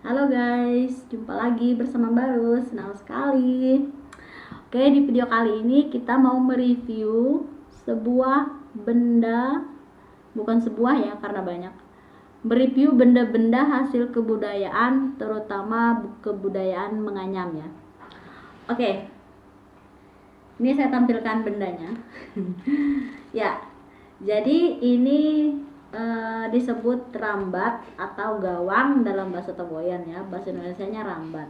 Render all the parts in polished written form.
Halo guys, jumpa lagi bersama Baru, senang sekali. Oke, di video kali ini kita mau mereview sebuah benda, bukan sebuah ya karena banyak. Mereview benda-benda hasil kebudayaan, terutama kebudayaan Menganyam ya. Oke, ini saya tampilkan bendanya. Ya, jadi ini disebut rambat atau gawang dalam bahasa Toboyan ya, bahasa Indonesianya rambat.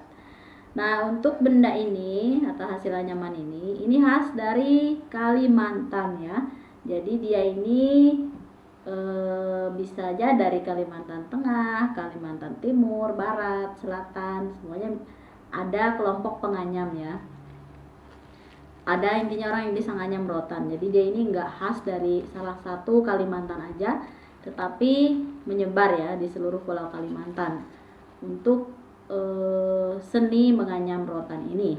Nah, untuk benda ini atau hasil anyaman ini khas dari Kalimantan ya. Jadi dia ini bisa aja dari Kalimantan Tengah, Kalimantan Timur, Barat, Selatan, semuanya ada kelompok penganyam ya. Ada intinya orang yang bisa nganyam rotan. Jadi dia ini nggak khas dari salah satu Kalimantan aja, tetapi menyebar ya di seluruh pulau Kalimantan untuk seni menganyam rotan ini.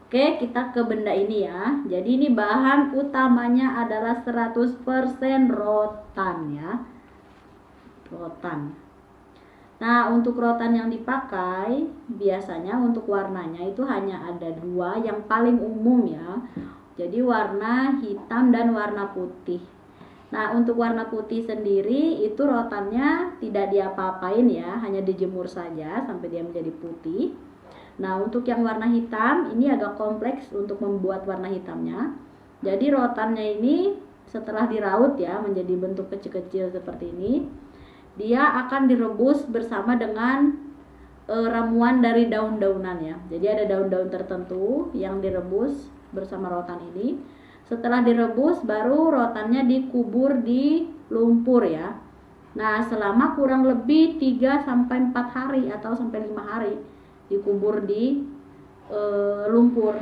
Oke, kita ke benda ini ya. Jadi ini bahan utamanya adalah 100% rotan ya. Rotan. Nah, untuk rotan yang dipakai biasanya untuk warnanya itu hanya ada dua yang paling umum ya. Jadi warna hitam dan warna putih. Nah, untuk warna putih sendiri itu rotannya tidak diapa-apain ya, hanya dijemur saja sampai dia menjadi putih. Nah, untuk yang warna hitam ini agak kompleks untuk membuat warna hitamnya. Jadi rotannya ini setelah diraut ya menjadi bentuk kecil-kecil seperti ini, dia akan direbus bersama dengan ramuan dari daun-daunan ya. Jadi ada daun-daun tertentu yang direbus bersama rotan ini. Setelah direbus baru rotannya dikubur di lumpur ya. Nah, selama kurang lebih 3 sampai 4 hari atau sampai 5 hari dikubur di lumpur.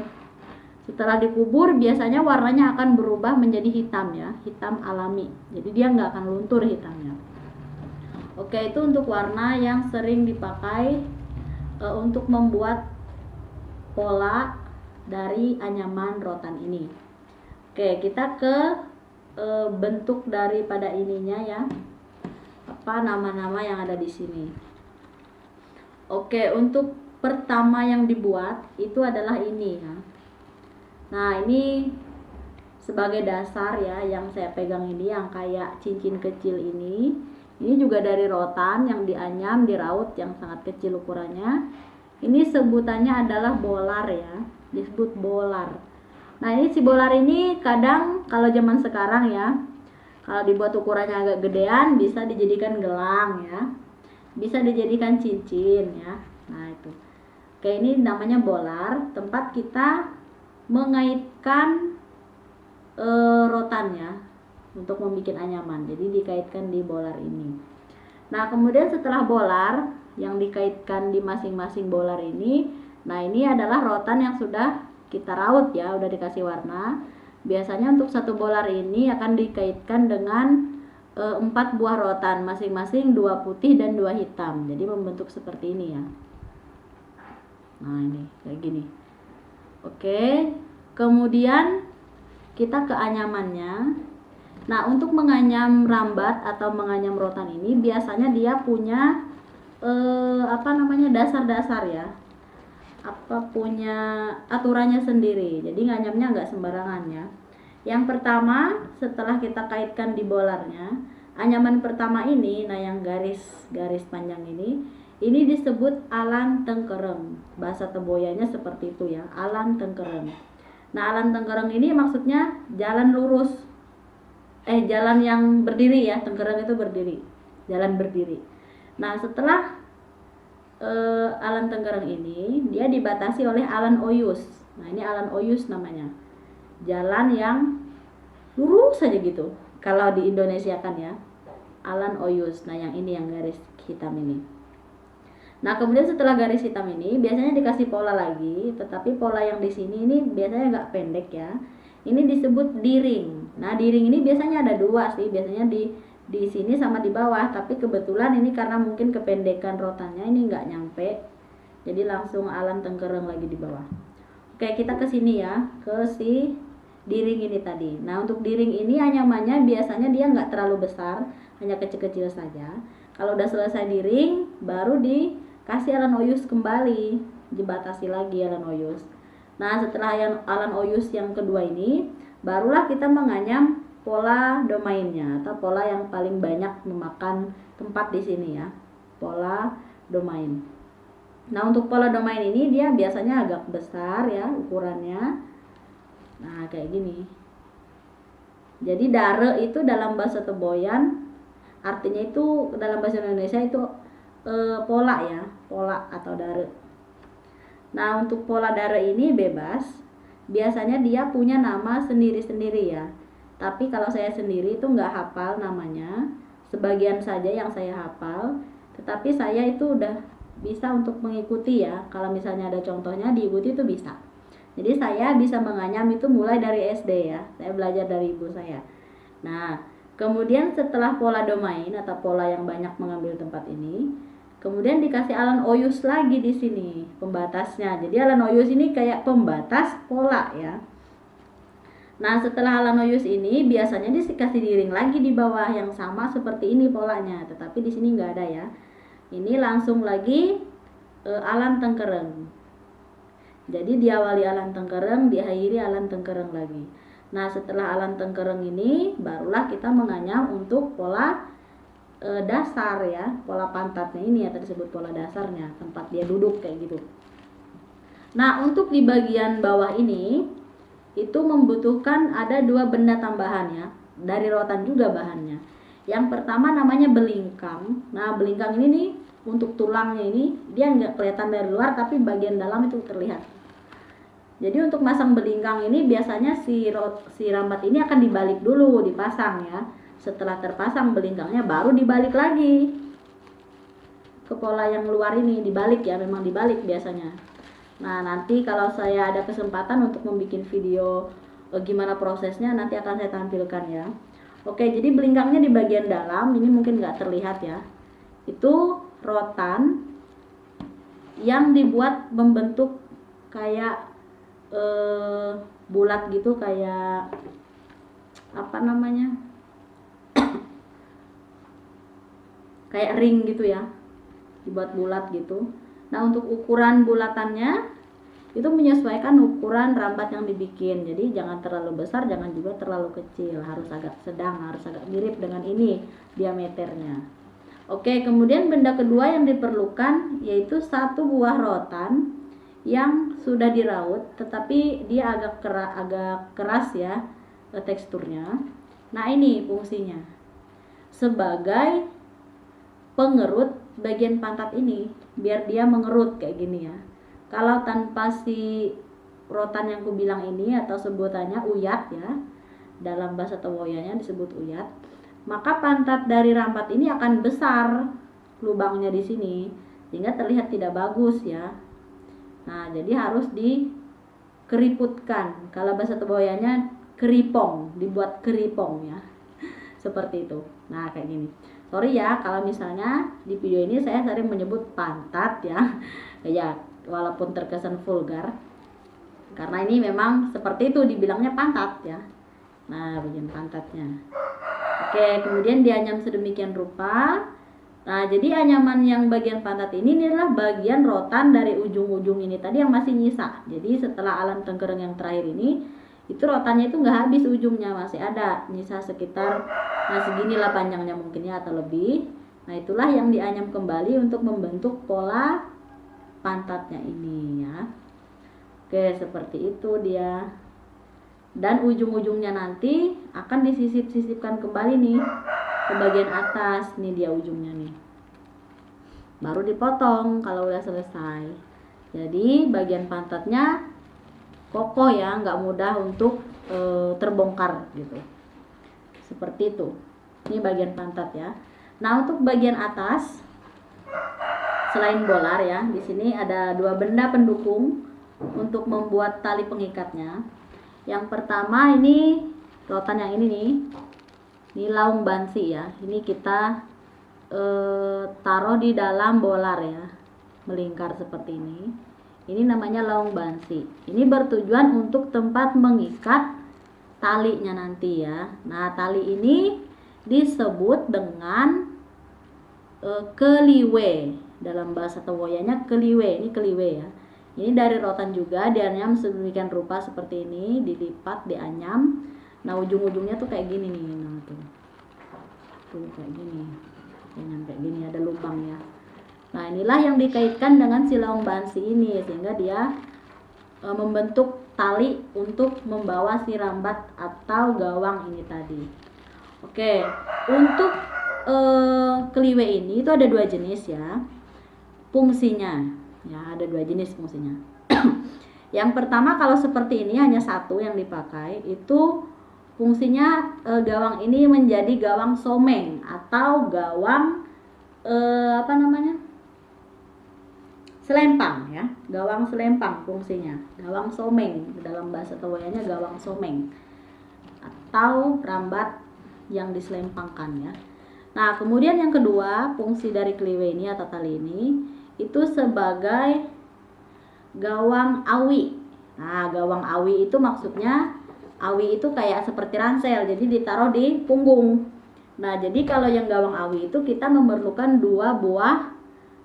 Setelah dikubur biasanya warnanya akan berubah menjadi hitam ya, hitam alami. Jadi dia nggak akan luntur hitamnya. Oke, itu untuk warna yang sering dipakai untuk membuat pola dari anyaman rotan ini. Oke, kita ke bentuk daripada ininya ya. Apa nama-nama yang ada di sini. Oke, untuk pertama yang dibuat itu adalah ini ya. Nah, ini sebagai dasar ya yang saya pegang ini yang kayak cincin kecil ini. Ini juga dari rotan yang dianyam, diraut yang sangat kecil ukurannya. Ini sebutannya adalah bolar ya, disebut bolar. Nah, ini si bolar ini kadang kalau zaman sekarang ya, kalau dibuat ukurannya agak gedean bisa dijadikan gelang ya, bisa dijadikan cincin ya. Nah, itu. Oke, ini namanya bolar, tempat kita mengaitkan rotan ya untuk membuat anyaman. Jadi dikaitkan di bolar ini. Nah, kemudian setelah bolar yang dikaitkan di masing-masing bolar ini, nah ini adalah rotan yang sudah kita raut ya, udah dikasih warna. Biasanya untuk satu bolar ini akan dikaitkan dengan 4 buah rotan, masing-masing 2 putih dan 2 hitam. Jadi membentuk seperti ini ya. Nah, ini kayak gini. Oke, kemudian kita ke anyamannya. Nah, untuk menganyam rambat atau menganyam rotan ini biasanya dia punya dasar-dasar ya. Punya aturannya sendiri. Jadi nganyamnya nggak sembarangan ya. Yang pertama, setelah kita kaitkan di bolarnya, anyaman pertama ini, nah yang garis panjang ini disebut alan tengkereng. Bahasa Teboyannya seperti itu ya, alan tengkereng. Nah, alan tengkereng ini maksudnya jalan lurus. Jalan yang berdiri ya, tengkereng itu berdiri, jalan berdiri. Nah, setelah alan tengkereng ini dia dibatasi oleh alan oyus. Nah, ini alan oyus namanya, jalan yang lurus saja gitu kalau di Indonesia kan ya, alan oyus. Nah, yang ini yang garis hitam ini. Nah, kemudian setelah garis hitam ini biasanya dikasih pola lagi, tetapi pola yang di sini ini biasanya nggak pendek ya. Ini disebut diring. Nah, diring ini biasanya ada 2 sih, biasanya di sini sama di bawah, tapi kebetulan ini karena mungkin kependekan rotannya ini nggak nyampe, jadi langsung alan tengkereng lagi di bawah. Oke, kita ke sini ya, ke si diring ini tadi. Nah, untuk diring ini anyamannya biasanya dia nggak terlalu besar, hanya kecil-kecil saja. Kalau udah selesai diring, baru di kasih Allan Oyus kembali, dibatasi lagi Allan Oyus. Nah, setelah yang Allan Oyus yang kedua ini, barulah kita menganyam pola domainnya atau pola yang paling banyak memakan tempat di sini ya, pola domain. Nah, untuk pola domain ini dia biasanya agak besar ya ukurannya. Nah, kayak gini. Jadi dare itu dalam bahasa Toboyan artinya itu dalam bahasa Indonesia itu pola ya, pola atau dare. Nah, untuk pola dare ini bebas. Biasanya dia punya nama sendiri-sendiri ya. Tapi kalau saya sendiri itu nggak hafal namanya. Sebagian saja yang saya hafal. Tetapi saya itu udah bisa untuk mengikuti ya. Kalau misalnya ada contohnya diikuti itu bisa. Jadi saya bisa menganyam itu mulai dari SD ya. Saya belajar dari ibu saya. Nah, kemudian setelah pola domain atau pola yang banyak mengambil tempat ini, kemudian dikasih Allan Oyus lagi di sini pembatasnya. Jadi Allan Oyus ini kayak pembatas pola ya. Nah, setelah Allan Oyus ini biasanya dikasih diring lagi di bawah yang sama seperti ini polanya, tetapi di sini nggak ada ya. Ini langsung lagi Allan Tengkereng. Jadi diawali Allan Tengkereng, diakhiri Allan Tengkereng lagi. Nah, setelah Allan Tengkereng ini barulah kita menganyam untuk pola dasar ya, pola pantatnya ini ya, disebut pola dasarnya, tempat dia duduk kayak gitu. Nah, untuk di bagian bawah ini itu membutuhkan ada 2 benda tambahan ya, dari rotan juga bahannya. Yang pertama namanya belingkang. Nah, belingkang ini nih untuk tulangnya ini dia nggak kelihatan dari luar tapi bagian dalam itu terlihat. Jadi untuk masang belingkang ini biasanya si rambat ini akan dibalik dulu, dipasang ya. Setelah terpasang belingkangnya baru dibalik lagi ke pola yang luar ini, dibalik ya, memang dibalik biasanya. Nah, nanti kalau saya ada kesempatan untuk membuat video gimana prosesnya nanti akan saya tampilkan ya. Oke, jadi belingkangnya di bagian dalam, ini mungkin nggak terlihat ya. Itu rotan yang dibuat membentuk kayak bulat gitu, kayak apa namanya, kayak ring gitu ya, dibuat bulat gitu. Nah, untuk ukuran bulatannya itu menyesuaikan ukuran rambat yang dibikin. Jadi jangan terlalu besar, jangan juga terlalu kecil, harus agak sedang, harus agak mirip dengan ini diameternya. Oke, kemudian benda kedua yang diperlukan yaitu 1 buah rotan yang sudah diraut tetapi dia agak keras ya teksturnya. Nah, ini fungsinya sebagai pengerut bagian pantat ini biar dia mengerut kayak gini ya. Kalau tanpa si rotan yang kubilang ini atau sebutannya uyat ya, dalam bahasa Toboyannya disebut uyat, maka pantat dari rambat ini akan besar lubangnya di sini sehingga terlihat tidak bagus ya. Nah, jadi harus dikeriputkan. Kalau bahasa Toboyannya keripong, dibuat keripong ya. Seperti itu. Nah, kayak gini. Sorry ya kalau misalnya di video ini saya sering menyebut pantat ya. Ya, walaupun terkesan vulgar. Karena ini memang seperti itu dibilangnya pantat ya. Nah, bagian pantatnya. Oke, kemudian dianyam sedemikian rupa. Nah, jadi anyaman yang bagian pantat ini adalah bagian rotan dari ujung-ujung ini tadi yang masih nyisa. Jadi setelah Allan Tengkereng yang terakhir ini, itu rotannya itu nggak habis ujungnya, masih ada nyisa sekitar seginilah panjangnya mungkin ya atau lebih. Nah, itulah yang dianyam kembali untuk membentuk pola pantatnya ini ya. Oke, seperti itu dia. Dan ujung-ujungnya nanti akan disisip-sisipkan kembali nih ke bagian atas. Nih dia ujungnya nih, baru dipotong kalau udah selesai. Jadi bagian pantatnya kokoh ya, nggak mudah untuk terbongkar gitu. Seperti itu. Ini bagian pantat ya. Nah, untuk bagian atas selain bolar ya, di sini ada 2 benda pendukung untuk membuat tali pengikatnya. Yang pertama ini rotan yang ini nih. Ini laung bansi ya. Ini kita taruh di dalam bolar ya, melingkar seperti ini. Ini namanya laung bansi. Ini bertujuan untuk tempat mengikat talinya nanti ya. Nah, tali ini disebut dengan keliwe dalam bahasa Towoyanya keliwe, ini keliwe ya. Ini dari rotan juga, dianyam sedemikian rupa seperti ini, dilipat, dianyam. Nah ujung-ujungnya tuh kayak gini nih, nah tuh kayak gini, kayak gini ada lubang ya. Nah inilah yang dikaitkan dengan si laung bansi ini, sehingga dia membentuk tali untuk membawa si rambat atau gawang ini tadi. Oke, untuk keliwe ini itu ada dua jenis ya fungsinya ya, ada dua jenis fungsinya. Yang pertama, kalau seperti ini hanya satu yang dipakai, itu fungsinya gawang ini menjadi gawang someng atau gawang selempang ya, gawang selempang fungsinya, gawang someng, dalam bahasa Towoyanya gawang someng atau rambat yang diselempangkan ya. Nah kemudian yang kedua, fungsi dari keliwe ini atau tali ini itu sebagai gawang awi. Nah gawang awi itu maksudnya, awi itu kayak seperti ransel, jadi ditaruh di punggung. Nah jadi kalau yang gawang awi itu kita memerlukan dua buah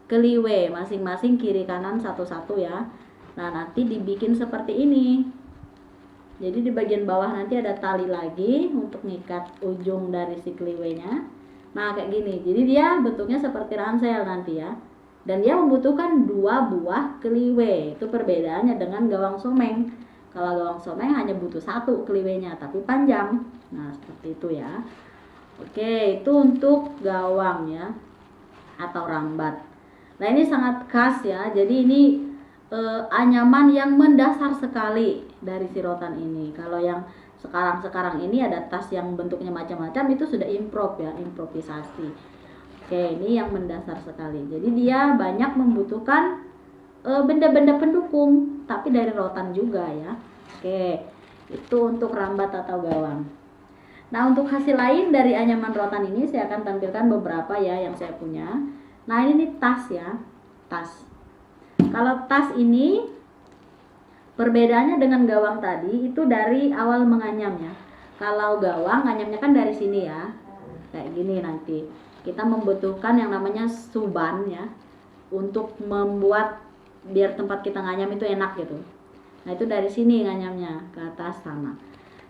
keliwe, masing-masing kiri kanan satu-satu ya. Nah nanti dibikin seperti ini, jadi di bagian bawah nanti ada tali lagi untuk ngikat ujung dari si keliwenya. Nah kayak gini, jadi dia bentuknya seperti ransel nanti ya. Dan dia membutuhkan dua buah keliwe. Itu perbedaannya dengan gawang someng. Kalau gawang someng hanya butuh satu keliwenya, tapi panjang. Nah seperti itu ya. Oke, itu untuk gawang ya, atau rambat. Nah ini sangat khas ya. Jadi ini anyaman yang mendasar sekali dari si rotan ini. Kalau yang sekarang ini ada tas yang bentuknya macam-macam, itu sudah improvisasi. Oke, ini yang mendasar sekali. Jadi dia banyak membutuhkan benda-benda pendukung, tapi dari rotan juga ya. Oke, itu untuk rambat atau gawang. Nah untuk hasil lain dari anyaman rotan ini saya akan tampilkan beberapa ya yang saya punya. Nah ini nih tas ya, tas. Kalau tas ini perbedaannya dengan gawang tadi itu dari awal menganyam ya. Kalau gawang nganyamnya kan dari sini ya, kayak gini nanti. Kita membutuhkan yang namanya suban ya, untuk membuat biar tempat kita nganyam itu enak gitu. Nah itu dari sini nganyamnya ke atas sana.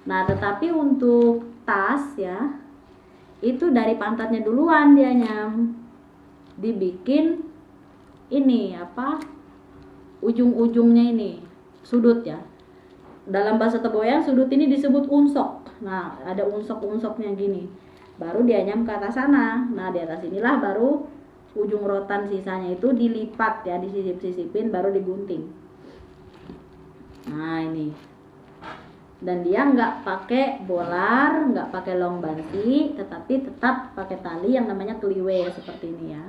Nah tetapi untuk tas ya, itu dari pantatnya duluan dia nyam, dibikin ini ujung-ujungnya ini sudut ya. Dalam bahasa Towoyan sudut ini disebut unsok. Nah ada unsok-unsoknya gini, baru dia nyam ke atas sana. Nah di atas inilah baru ujung rotan sisanya itu dilipat ya, disisip-sisipin baru digunting. Nah ini, dan dia nggak pakai bolar, nggak pakai long bansi, tetapi tetap pakai tali yang namanya keliwe seperti ini ya.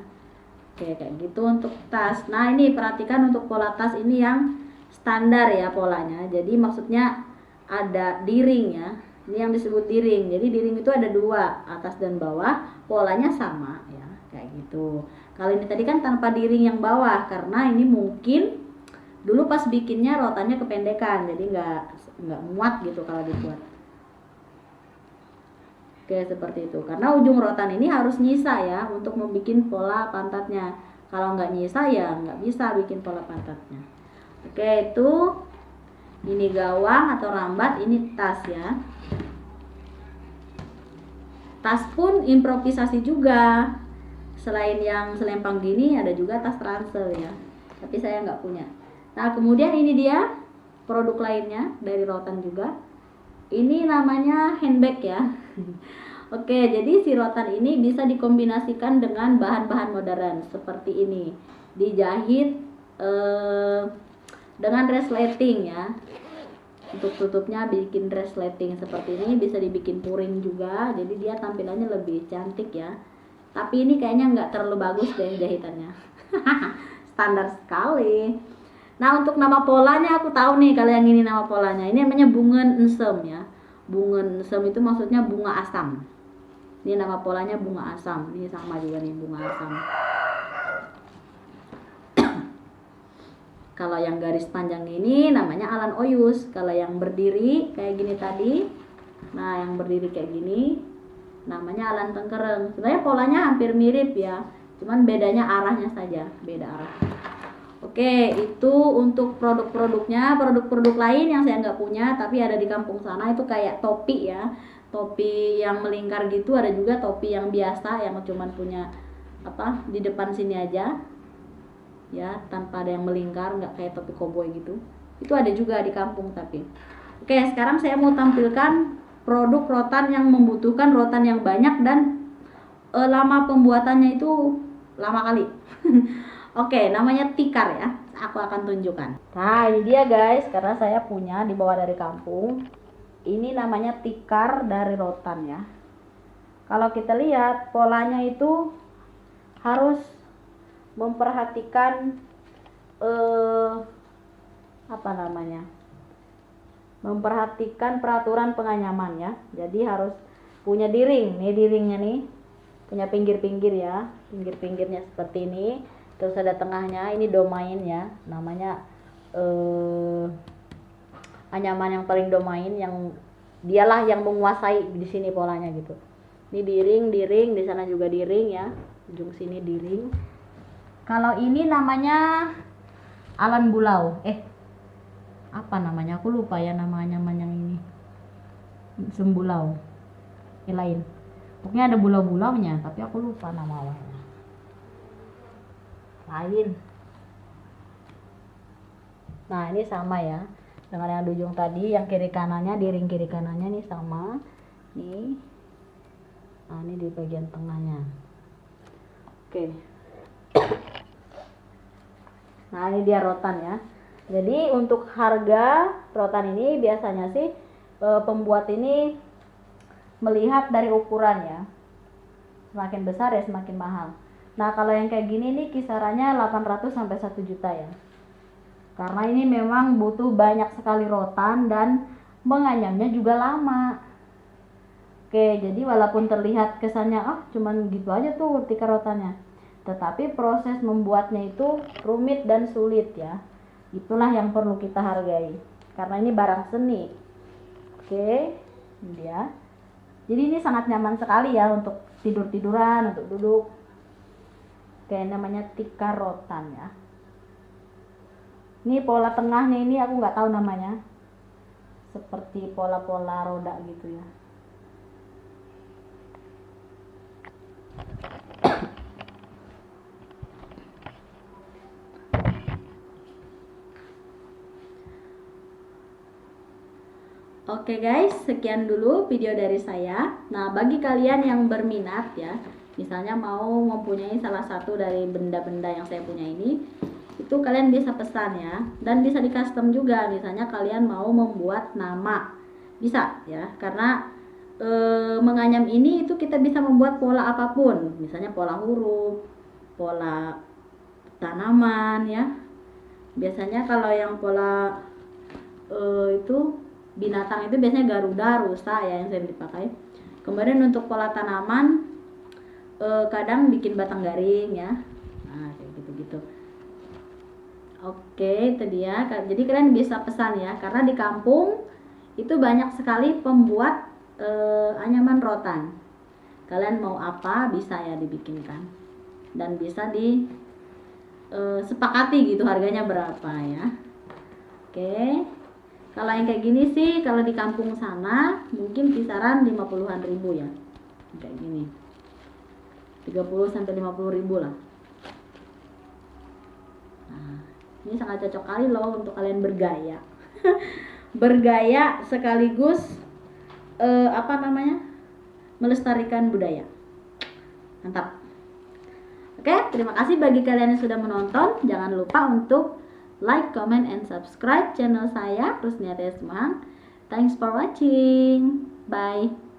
Oke, kayak gitu untuk tas. Nah ini perhatikan untuk pola tas ini yang standar ya polanya. Jadi maksudnya ada diring ya, ini yang disebut diring. Jadi diring itu ada dua, atas dan bawah, polanya sama ya, kayak gitu. Kalau ini tadi kan tanpa diring yang bawah, karena ini mungkin dulu pas bikinnya rotannya kependekan, jadi nggak muat gitu kalau dibuat. Oke seperti itu, karena ujung rotan ini harus nyisa ya untuk membuat pola pantatnya. Kalau nggak nyisa ya nggak bisa bikin pola pantatnya. Oke, itu ini gawang atau rambat, ini tas ya. Tas pun improvisasi juga. Selain yang selempang gini ada juga tas ransel ya, tapi saya nggak punya. Nah kemudian ini dia produk lainnya dari rotan juga. Ini namanya handbag ya. Oke, jadi si rotan ini bisa dikombinasikan dengan bahan-bahan modern seperti ini, dijahit dengan resleting ya. Untuk tutupnya bikin resleting seperti ini, bisa dibikin puring juga, jadi dia tampilannya lebih cantik ya. Tapi ini kayaknya nggak terlalu bagus deh jahitannya. Standar sekali. Nah untuk nama polanya aku tahu nih, kalau yang ini nama polanya. Ini namanya bungen ensem ya. Bungen ensem itu maksudnya bunga asam. Ini nama polanya bunga asam. Ini sama juga nih, bunga asam. Kalau yang garis panjang ini namanya alan oyus. Kalau yang berdiri kayak gini tadi, nah yang berdiri kayak gini namanya alan tengkereng. Sebenarnya polanya hampir mirip ya, cuman bedanya arahnya saja, beda arah. Oke, itu untuk produk-produknya. Produk-produk lain yang saya nggak punya tapi ada di kampung sana itu kayak topi ya, topi yang melingkar gitu. Ada juga topi yang biasa yang cuman punya apa di depan sini aja ya, tanpa ada yang melingkar, nggak kayak topi koboi gitu. Itu ada juga di kampung tapi. Oke, sekarang saya mau tampilkan produk rotan yang membutuhkan rotan yang banyak dan lama pembuatannya itu lama kali. Oke, namanya tikar ya. Aku akan tunjukkan. Nah, ini dia guys, karena saya punya dibawa dari kampung. Ini namanya tikar dari rotan ya. Kalau kita lihat polanya itu harus memperhatikan apa namanya? Memperhatikan peraturan penganyaman ya. Jadi harus punya diring. Nih diringnya nih. Punya pinggir-pinggir ya. Pinggir-pinggirnya seperti ini. Terus ada tengahnya, ini domain ya, namanya anyaman yang paling domain, yang dialah yang menguasai di sini polanya gitu. Ini diring, di sana juga diring ya, ujung sini diring. Kalau ini namanya alan bulau, apa namanya? Aku lupa ya nama anyaman yang ini. Sembulau, lain. Pokoknya ada bulau-bulaunya, tapi aku lupa nama awalnya. Lain. Nah, ini sama ya dengan yang di ujung tadi, yang kiri kanannya, diring kiri kanannya nih sama nih. Nah, ini di bagian tengahnya. Oke. Nah, ini dia rotan ya. Jadi untuk harga rotan ini biasanya sih pembuat ini melihat dari ukuran ya, semakin besar ya semakin mahal. Nah, kalau yang kayak gini nih kisarannya 800 sampai 1 juta ya. Karena ini memang butuh banyak sekali rotan dan menganyamnya juga lama. Oke, jadi walaupun terlihat kesannya cuman gitu aja tuh tikar rotannya, tetapi proses membuatnya itu rumit dan sulit ya. Itulah yang perlu kita hargai. Karena ini barang seni. Oke, ini dia. Jadi ini sangat nyaman sekali ya untuk tidur-tiduran, untuk duduk. Kayak namanya tikar rotan ya. Ini pola tengahnya ini aku nggak tahu namanya, seperti pola-pola roda gitu ya. Oke guys, sekian dulu video dari saya. Nah, bagi kalian yang berminat ya, misalnya mau mempunyai salah satu dari benda-benda yang saya punya ini, itu kalian bisa pesan ya, dan bisa di custom juga. Misalnya kalian mau membuat nama, bisa ya, karena menganyam ini itu kita bisa membuat pola apapun, misalnya pola huruf, pola tanaman ya. Biasanya kalau yang pola itu binatang itu biasanya garuda, rusa ya yang sering dipakai. Kemudian untuk pola tanaman kadang bikin batang garing ya. Nah, kayak gitu-gitu. Oke, itu dia. Jadi kalian bisa pesan ya, karena di kampung itu banyak sekali pembuat anyaman rotan. Kalian mau apa bisa ya dibikinkan, dan bisa di sepakati gitu harganya berapa ya. Oke. Kalau yang kayak gini sih, kalau di kampung sana mungkin kisaran 50-an ribu ya. Kayak gini. 30 sampai 50 ribu lah. Nah, ini sangat cocok kali loh untuk kalian bergaya. Bergaya sekaligus melestarikan budaya. Mantap. Oke, terima kasih bagi kalian yang sudah menonton. Jangan lupa untuk like, comment, and subscribe channel saya, Rusniati Esman. Thanks for watching. Bye.